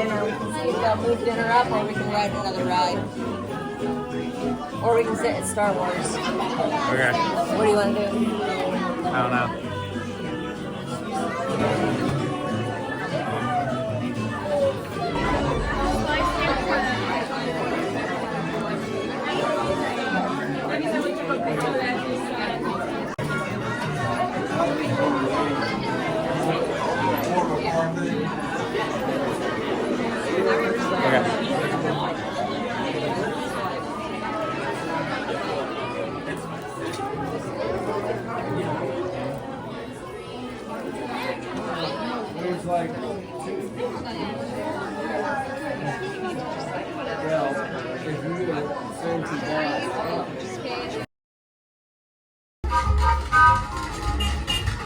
dinner. We can see if they'll move dinner up, or we can ride another ride. Or we can sit at Star Wars. Okay. What do you want to do? I don't know.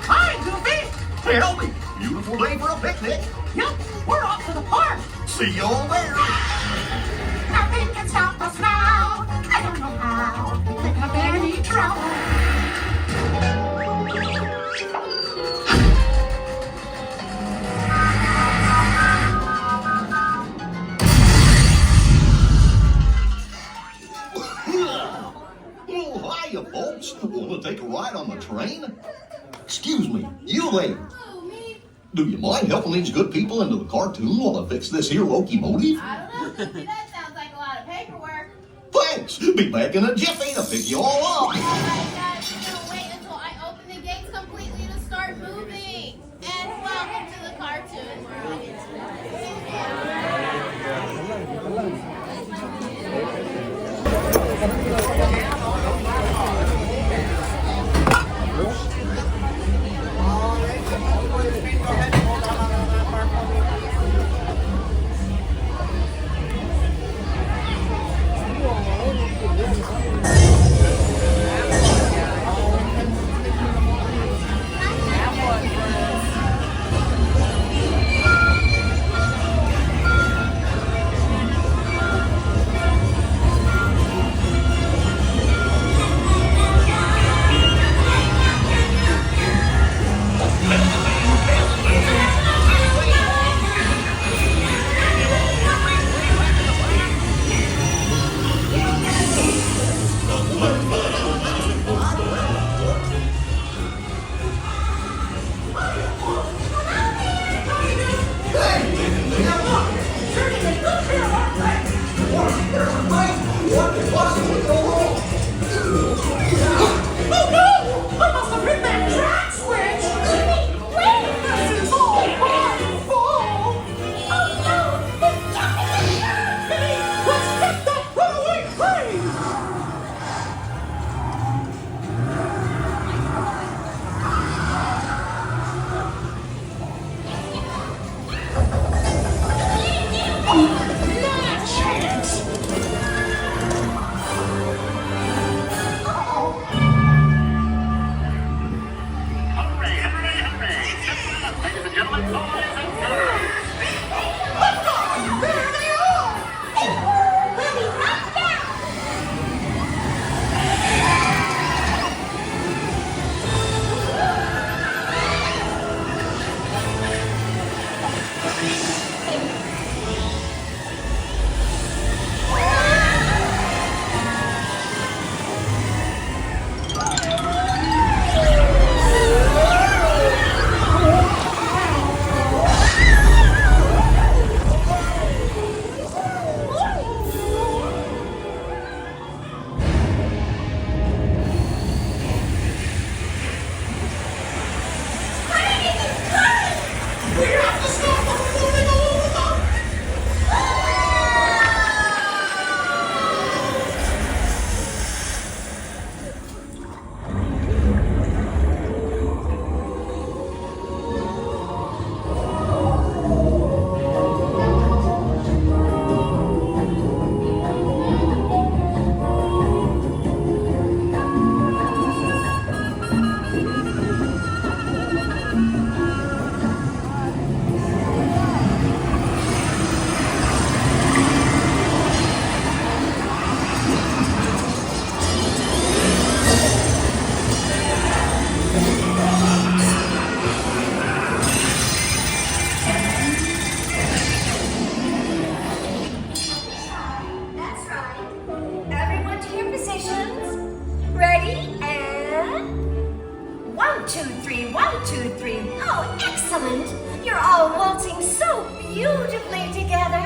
Hi, Goofy! Tell me, beautiful day for a picnic. Yep, we're off to the park. See you all there. Nothing can stop us now. I don't know how. Pick up any trouble. Oh, hiya, folks. Want to take a ride on the train? Excuse me, you there. Do you mind helping these good people into the cartoon while I fix this here locomotive? I don't know, Goofy. That sounds like a lot of paperwork. Thanks. Be back in a jiffy to pick you all up. Oh my God, you're gonna wait until I open the gates completely to start moving. And welcome to the cartoon 1, 2, 3, 1, 2, 3. Oh, excellent. You're all waltzing so beautifully together.